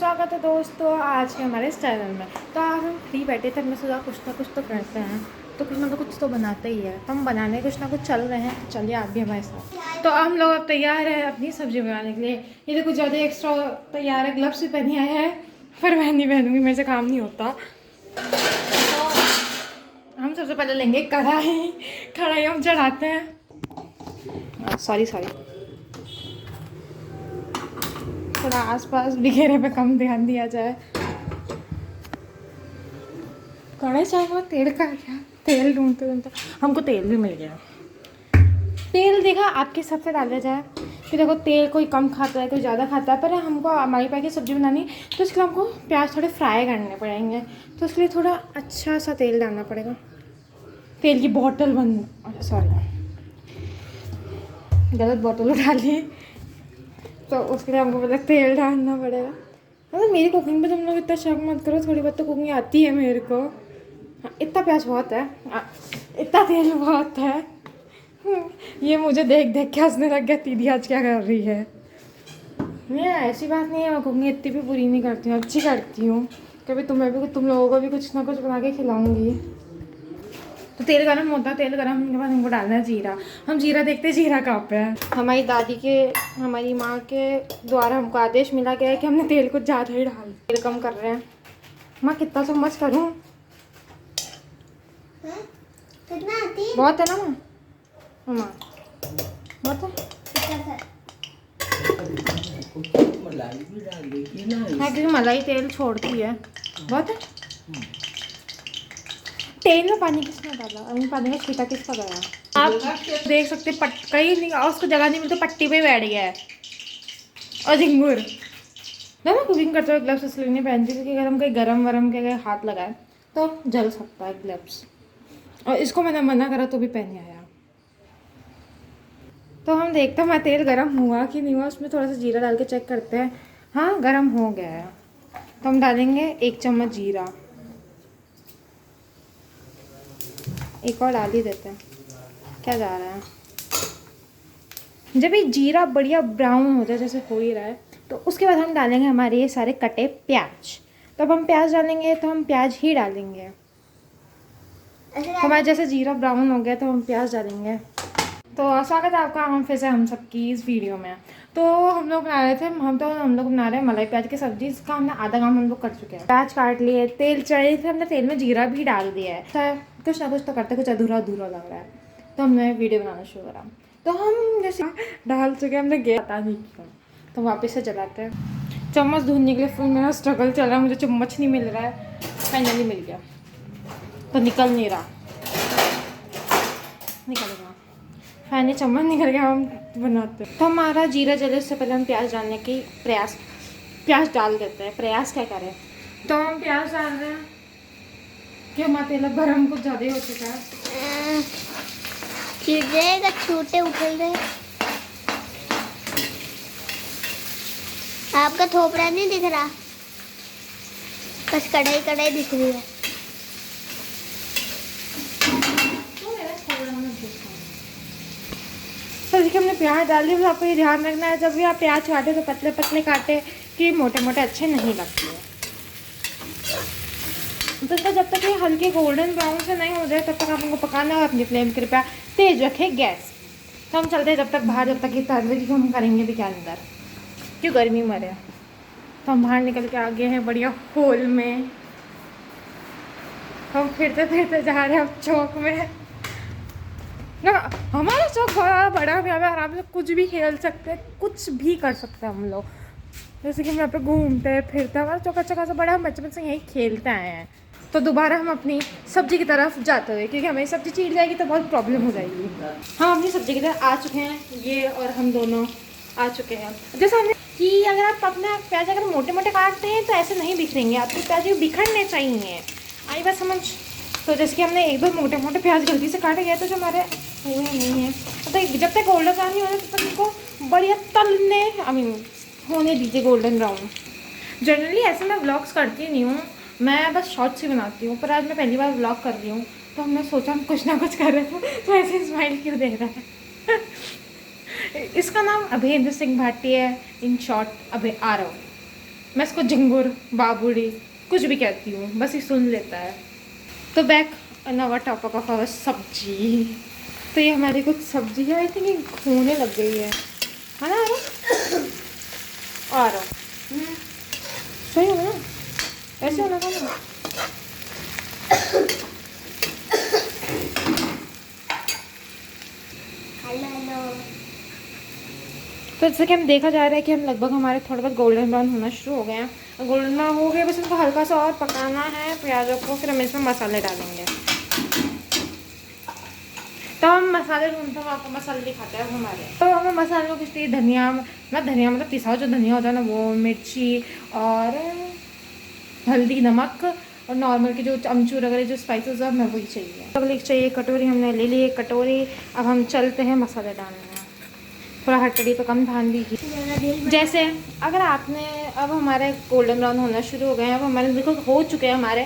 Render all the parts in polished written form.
स्वागत है दोस्तों आज के हमारे इस चैनल में। तो आज हम फ्री बैठे थे, हमने सोचा कुछ ना कुछ तो करते हैं, तो कुछ ना कुछ तो बनाते ही है। तो हम बनाने कुछ ना कुछ चल रहे हैं, चलिए आप भी हमारे साथ। तो हम लोग अब तैयार हैं अपनी सब्जी बनाने के लिए। ये देखो ज़्यादा एक्स्ट्रा तैयार है, ग्लव्स भी पहनी आए हैं, पर मैं नहीं पहनूंगी, मेरे से काम नहीं होता। तो हम सबसे पहले लेंगे कढ़ाई। कढ़ाई हम चढ़ाते हैं, सॉरी थोड़ा आसपास बिखेरे पे कम ध्यान दिया जाए। कढ़ाई चावल तेल का क्या, तेल ढूंढते ढूंढते हमको तेल भी मिल गया। तेल देखा आपके हिसाब से डाला जाए कि देखो तेल कोई कम खाता है कोई ज़्यादा खाता है, पर हमको हमारी पैके सब्ज़ी बनानी तो इसके लिए हमको प्याज थोड़े फ्राई करने पड़ेंगे, तो इसलिए थोड़ा अच्छा सा तेल डालना पड़ेगा। तेल की बॉटल बंद, सॉरी गलत बॉटल उठा ली, तो उसके लिए हमको पहले तेल डालना पड़ेगा। मतलब मेरी कुकिंग पे तुम लोग इतना शक मत करो, थोड़ी बहुत तो कुकिंग आती है मेरे को। हाँ, इतना प्याज बहुत है, इतना तेल बहुत है। ये मुझे देख देख के हंसने लग गया, दीदी आज क्या कर रही है। मैं ऐसी बात नहीं है, मैं कुकिंग इतनी भी बुरी नहीं करती हूँ, अच्छी करती हूँ। कभी तुम्हें भी तुम लोगों को भी कुछ ना कुछ बना के खिलाऊंगी। तो तेल गरम होता है, तेल गरम होने के बाद हमको डालना है जीरा। हम जीरा देखते हैं जीरा कहाँ पे है। हमारी दादी के, हमारी माँ के द्वारा हमको आदेश मिला गया है कि हमने तेल कुछ ज़्यादा ही डाल, तेल कम कर रहे हैं। माँ कितना चम्मच करूँ? कितना आती है? बहुत है ना माँ? बहुत है मलाई भी डाल दीजिए ना। हाँ, क्योंकि मलाई तेल छोड़ती है। बहुत है तेल में। पानी किसने डाला? अभी पानी का छींटा किसका गया? आप देख सकते कहीं नहीं, उसको जगह नहीं मिलती, पट्टी पे बैठ गया है। और झिंगुर ना, मैं कुकिंग करते हुए ग्लव्स इसलिए नहीं पहनती क्योंकि अगर हम कहीं गरम वरम के अगर हाथ लगाए तो जल सकता है ग्लव्स, और इसको मैंने मना करा तो भी पहन आया। तो हम देखते हैं हमारा तेल गरम हुआ कि नहीं हुआ, उसमें थोड़ा सा जीरा डाल के चेक करते हैं। हाँ गरम हो गया है, तो हम डालेंगे 1 चम्मच जीरा। एक और डाल ही देते हैं, क्या जा रहा है। जब ये जीरा बढ़िया ब्राउन हो जाए, जैसे हो ही रहा है, तो उसके बाद हम डालेंगे हमारे ये सारे कटे प्याज। तो अब हम प्याज डालेंगे तो हम प्याज ही डालेंगे। हमारा जैसे जीरा ब्राउन हो गया तो हम प्याज डालेंगे। तो स्वागत है आपका हम फिर से हम सबकी इस वीडियो में। तो हम लोग बना रहे थे, हम लोग बना रहे हैं मलाई प्याज की सब्जी। इसका हमने आधा काम हम लोग कर चुके हैं। प्याज काट लिए, तेल चढ़े थे, हमने तेल में जीरा भी डाल दिया है। कुछ ना कुछ तो करते, कुछ अधूरा अधूरा लग रहा है, तो हमने वीडियो बनाना शुरू करा। तो हम जैसे डाल चुके, हमने गैस पता नहीं क्यों, तो वापस से जलाते हैं। चम्मच ढूंढने के लिए फुल मेरा स्ट्रगल चल रहा है, मुझे चम्मच नहीं मिल रहा है। फाइनली मिल गया, तो निकल नहीं रहा, निकलेगा। फाइनली चम्मच निकल गया, हम बनाते हैं। तो हमारा जीरा जले से पहले हम प्याज डालने की प्याज डाल देते हैं। प्रयास क्या करें, तो हम प्याज डाल रहे हैं कि हमारा तेल गरम कुछ ज़्यादा ही हो चुका है। खिलेगा, छोटे उठल रहे। आपका थोपड़ा नहीं दिख रहा, बस कढ़ाई कढ़ाई दिख रही है। तो देखिए हमने प्याज डाल दी। आपको ये ध्यान रखना है जब भी आप प्याज काटे तो पतले पतले काटे, कि मोटे मोटे अच्छे नहीं लगते हैं। तो इसका जब तक ये हल्के गोल्डन ब्राउन से नहीं हो जाए तब तक आप उनको पकाना है। अपनी फ्लेम कृपया तेज रखें गैस। तो हम चलते हैं जब तक बाहर, जब तक ये तल कि हम करेंगे भी क्या अंदर, क्यों गर्मी मरे। तो हम बाहर निकल के आ गए हैं बढ़िया होल में। हम फिरते फिरते जा रहे हैं अब चौक में ना। हमारा चौक बड़ा भी, हमें आराम से कुछ भी खेल सकते हैं, कुछ भी कर सकते हैं हम लोग। जैसे कि हम यहाँ पे घूमते हैं फिरते हैं, हमारा चौक अच्छा खासा बड़ा, हम बचपन से यहीं खेलते आए हैं। तो दोबारा हम अपनी सब्जी की तरफ जाते हुए, क्योंकि हमें सब्जी चीट जाएगी तो बहुत प्रॉब्लम हो जाएगी। हम अपनी सब्जी की तरफ आ चुके हैं, ये और हम दोनों आ चुके हैं। जैसे हमने कि अगर आप अपना प्याज अगर मोटे मोटे काटते हैं तो ऐसे नहीं बिखरेंगे, आपके प्याज बिखरने चाहिए। आई बात समझ। तो जैसे कि हमने एक दो मोटे मोटे प्याज गलती से काटे गए तो जो हमारे हुए नहीं है, तो जब तक गोल्डन ब्राउन नहीं होता तब तक इनको बढ़िया तलने, होने दीजिए गोल्डन ब्राउन। जनरली ऐसे मैं व्लॉग्स करती नहीं हूँ, मैं बस शॉर्ट्स ही बनाती हूँ, पर आज मैं पहली बार व्लॉग कर रही हूँ, तो हमने सोचा हम कुछ ना कुछ कर रहे थे, तो ऐसे स्माइल क्यों दे रहा है। इसका नाम अभेंद्र सिंह भाटी है, इन शॉर्ट अभे आरव। मैं इसको झिंगुर बाबूड़ी कुछ भी कहती हूँ, बस ये सुन लेता है। तो back on our topic of our सब्जी। तो ये हमारी कुछ सब्जी है, आई थिंक ये खोने लग गई है ना आ रहा सही होगा ना, ऐसे होना था ना। तो जैसे कि हम देखा जा रहा है कि हम लगभग हमारे थोड़ा बहुत गोल्डन ब्राउन होना शुरू हो गए हैं। गोल्डन ब्राउन हो गए, बस इनको हल्का सा और पकाना है प्याज़ों को, फिर हम इसमें मसाले डालेंगे। तो हम मसाले ढूंढते हैं, आपको मसाले दिखाते हैं हमारे। तो हमें मसालों की चाहिए धनिया, मतलब पिसा हुआ जो धनिया होता है ना वो, मिर्ची और हल्दी, नमक और नॉर्मल के जो अमचूर वगैरह जो स्पाइसेस है हमें वही चाहिए। अगले चाहिए कटोरी, हमने ले ली एक कटोरी। अब हम चलते हैं मसाले डालने। थोड़ा हथकड़ी पे कम ध्यान दीजिए। जैसे अगर आपने, अब हमारे गोल्डन ब्राउन होना शुरू हो गए हैं, अब हमारे देखो हो चुके हैं हमारे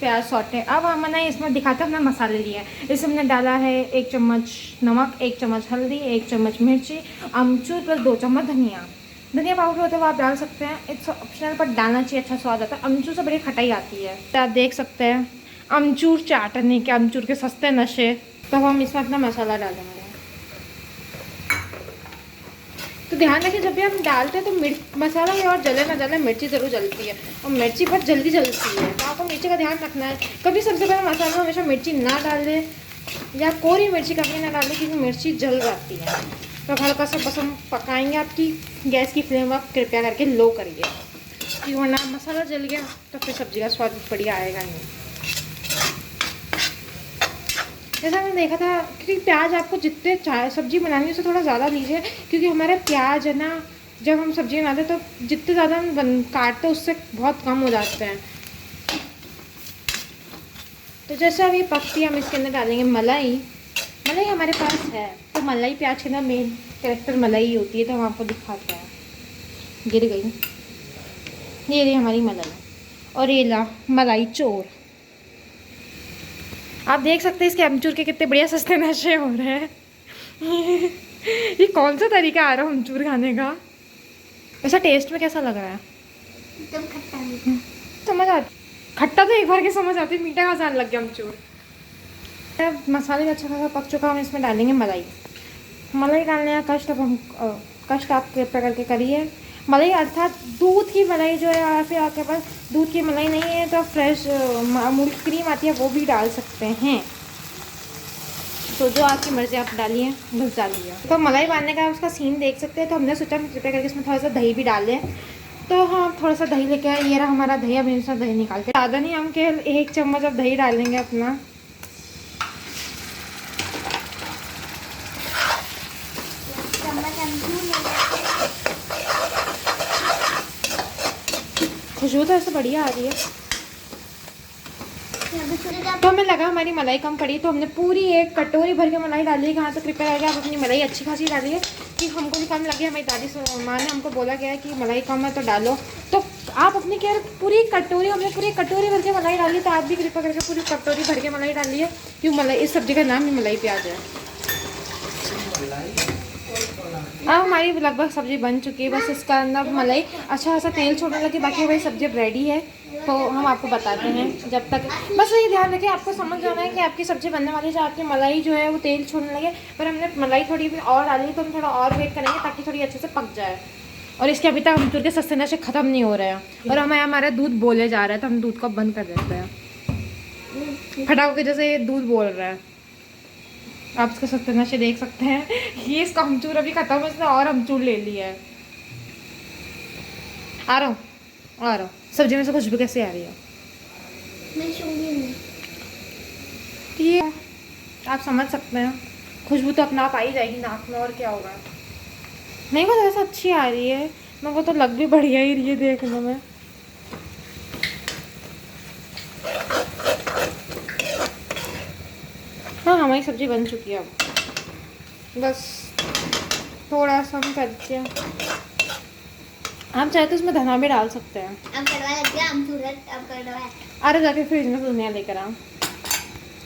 प्याज सौटे। अब हमने इसमें दिखाते हैं हमने मसाले लिए हैं। इसमें हमने डाला है 1 चम्मच नमक, 1 चम्मच हल्दी, 1 चम्मच मिर्ची, अमचूर प्लस 2 चम्मच धनिया पाउडर होता है वो आप डाल सकते हैं, इट्स ऑप्शनल पर डालना चाहिए, अच्छा स्वाद आता है। अमचूर से बड़ी खटाई आती है। तो आप देख सकते हैं अमचूर चाटने के, अमचूर के सस्ते नशे। तो हम इसमें अपना मसाला डालेंगे। तो ध्यान रखिए जब भी हम डालते हैं तो मसाला में और जले ना जले, मिर्ची ज़रूर जलती है और मिर्ची बहुत जल्दी जलती है, तो आपको मिर्ची का ध्यान रखना है। कभी सबसे पहले मसाले में हमेशा मिर्ची ना डालें या कोरी मिर्ची कभी ना डालें, क्योंकि मिर्ची जल जाती है। तो हल्का सा बस हम पकाएंगे। आपकी गैस की फ्लेम आप कृपया करके लो करिए, क्योंकि वरना मसाला जल गया तो फिर सब्ज़ी का स्वाद बढ़िया आएगा नहीं। जैसा मैंने देखा था, क्योंकि प्याज आपको जितने चाहे सब्जी बनानी है उससे थोड़ा ज़्यादा लीजिए, क्योंकि हमारे प्याज है ना, जब हम सब्जी बनाते हैं तो जितने ज़्यादा हम काटते हैं उससे बहुत कम हो जाते हैं। तो जैसे अब ये पकती है, हम इसके अंदर डालेंगे मलाई। मलाई हमारे पास है, तो मलाई प्याज के अंदर मेन कैरेक्टर मलाई होती है, तो हम आपको दिखाते हैं। गिर गई, ये रही हमारी मलाई, और ये ला मलाई चोर। आप देख सकते हैं इसके अमचूर के कितने बढ़िया सस्ते नशे हो रहे हैं। ये कौन सा तरीका आ रहा है अमचूर खाने का? ऐसा टेस्ट में कैसा लग रहा है? एकदम खट्टा समझ आ, खट्टा तो एक बार के समझ आती है, मीठा का आसान लग गया अमचूर। मसाले का अच्छा खासा पक चुका, हम इसमें डालेंगे मलाई। मलाई डालने का कष्ट अब हम कष्ट आप कृपया करके करिए। मलाई अर्थात दूध की मलाई जो है, या फिर आपके पास दूध की मलाई नहीं है तो फ्रेश अमूल की क्रीम आती है वो भी डाल सकते हैं। तो जो आपकी मर्ज़ी आप डालिए, बस डालिए। तो मलाई बांधने का उसका सीन देख सकते हैं। तो हमने सोचा कृपया करके इसमें थोड़ा सा दही भी डाल दें, तो हाँ थोड़ा सा दही लेके आए। ये रहा हमारा दही। अब इसमें दही निकालते, ज़्यादा नहीं, हम केवल 1 चम्मच अब दही डालेंगे अपना। खुशबू तो ऐसे बढ़िया आ रही है। तो हमें लगा हमारी मलाई कम पड़ी, तो हमने पूरी 1 कटोरी भर के मलाई डाली है। कहाँ तो कृपया करके आप अपनी मलाई अच्छी खासी डालिए, कि हमको भी कम लगे। हमारी दादी माँ ने हमको बोला गया है कि मलाई कम है तो डालो। तो आप अपनी केयर पूरी कटोरी, हमने पूरी कटोरी भर के मलाई डाली, तो आप भी कृपया करके पूरी कटोरी भर के मलाई डालिए, क्योंकि मलाई, इस सब्ज़ी का नाम ही मलाई प्याज है। अब हमारी लगभग सब्ज़ी बन चुकी है, बस इसका अंदर मलाई अच्छा खासा तेल छोड़ने लगे, बाकी हमारी सब्ज़ी अब रेडी है। तो हम आपको बताते हैं जब तक। बस ये ध्यान रखिए, आपको समझ जाना है कि आपकी सब्ज़ी बनने वाली है, जो आपकी मलाई जो है वो तेल छोड़ने लगे। पर हमने मलाई थोड़ी भी और डाली, तो हम थोड़ा और वेट करेंगे ताकि थोड़ी अच्छे से पक जाए। और इसके अभी तक अमचूर के सस्ते नशे ख़त्म नहीं हो रहे हैं, और हमारा दूध बोले जा रहा है, तो हम दूध को बंद कर देते हैं। फटाक के जैसे दूध बोल रहा है, आप इसके सस्ते नशे देख सकते हैं। ये इसका अमचूर अभी खत्म है, इसने और अमचूर ले लिया है। आ रहा हूँ सब्जी में से खुशबू कैसे आ रही है? मैं सूंघी नहीं। ये आप समझ सकते हैं, खुशबू तो अपना आप आ ही जाएगी नाक में, और क्या होगा। नहीं बस ऐसा अच्छी आ रही है, मेरे को तो लग भी बढ़िया ही रही है देखने में। हाँ हमारी सब्जी बन चुकी है। अब बस थोड़ा सा हम करते हैं, आप चाहे तो उसमें धना भी डाल सकते हैं। अब कड़वा लग गया, हम सूरत अब कड़वा है। अरे जाके फ्रिज में दुनिया लेकर आओ।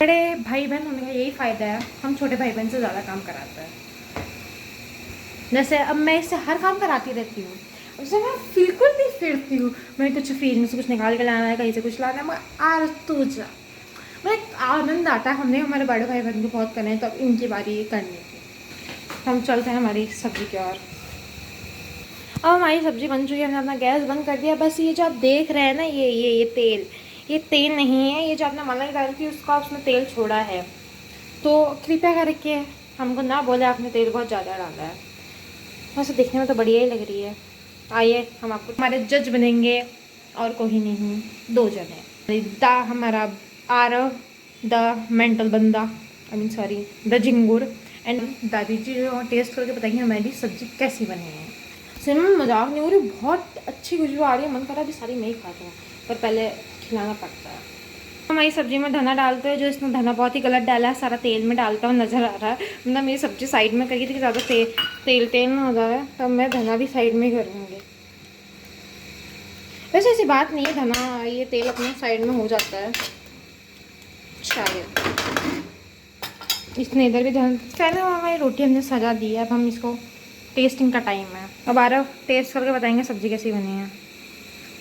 बड़े भाई बहन होने का यही फ़ायदा है, हम छोटे भाई बहन से ज़्यादा काम कराते हैं। जैसे अब मैं इससे हर काम कराती रहती हूँ, उससे मैं बिल्कुल नहीं फिरती हूँ। मैं कुछ फ्रीज में से कुछ निकाल के लाना है, कहीं से कुछ लाना है, मैं आर तू जा। मैं आनंद आता है। हमने हमारे बड़े भाई बहन को बहुत करने हैं, तो अब इनकी बारी ये करने की। हम चलते हैं हमारी सब्ज़ी की ओर। अब हमारी सब्ज़ी बन चुकी है, हमने अपना गैस बंद कर दिया। बस ये जो आप देख रहे हैं ना, ये तेल नहीं है, ये जो आपने मलाई डाली थी उसका उसने तेल छोड़ा है। तो कृपया करके हमको ना बोले आपने तेल बहुत ज़्यादा डाला है। वैसे देखने में तो बढ़िया ही लग रही है। आइए हम आपको हमारे जज बनेंगे, और कोई नहीं, 2 जने। हमारा आरव द मेंटल बंदा, आई मीन सॉरी द झिंगुर, एंड दादी जी जो टेस्ट करके बताएंगे हमारी सब्ज़ी कैसी बनी है। सिनेमा में मजाक नहीं हो रही, बहुत अच्छी खुशबू आ रही है। मन कर रहा है अभी सारी मैं ही खाती हूँ, पर पहले खिलाना पड़ता है। हमारी सब्ज़ी में धना डालते हैं, जो इसने धना बहुत ही गलत डाला है, सारा तेल में डालता हुआ नज़र आ रहा है। मतलब मेरी सब्ज़ी साइड में करी थी कि ज़्यादा तेल ना हो जाए, तब मैं धना भी साइड में ही करूँगी। वैसे ऐसी बात नहीं है, धना ये तेल अपने साइड में हो जाता है शायद। इसने इधर भी धन पहले हमारी रोटी हमने सजा दी है। अब हम इसको टेस्टिंग का टाइम है। अब आरव टेस्ट करके बताएंगे सब्ज़ी कैसी बनी है।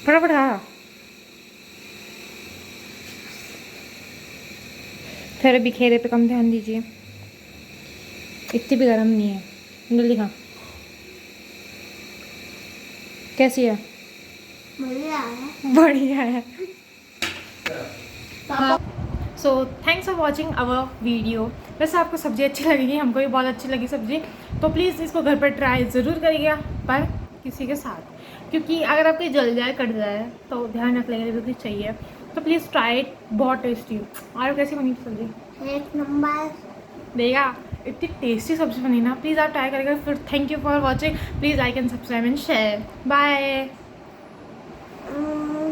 फटाफट हाँ, थोड़े बिखेरे पे कम ध्यान दीजिए, इतनी भी गर्म नहीं है। जल्दी हाँ, कैसी है? बढ़िया है। So thanks for watching our video. वैसे आपको सब्ज़ी अच्छी लगेगी, हमको भी बहुत अच्छी लगी सब्ज़ी, तो प्लीज़ इसको घर पर ट्राई ज़रूर करिएगा, पर किसी के साथ, क्योंकि अगर आपकी जल जाए कट जाए तो ध्यान रख लेंगे, भी कुछ चाहिए तो प्लीज़ ट्राई इट, बहुत टेस्टी। और कैसी बनी सब्ज़ी? 1 नंबर। देगा, इतनी टेस्टी सब्ज़ी बनी ना, प्लीज़ आप ट्राई करिएगा। फिर thank you for watching, please like and subscribe and share. Bye.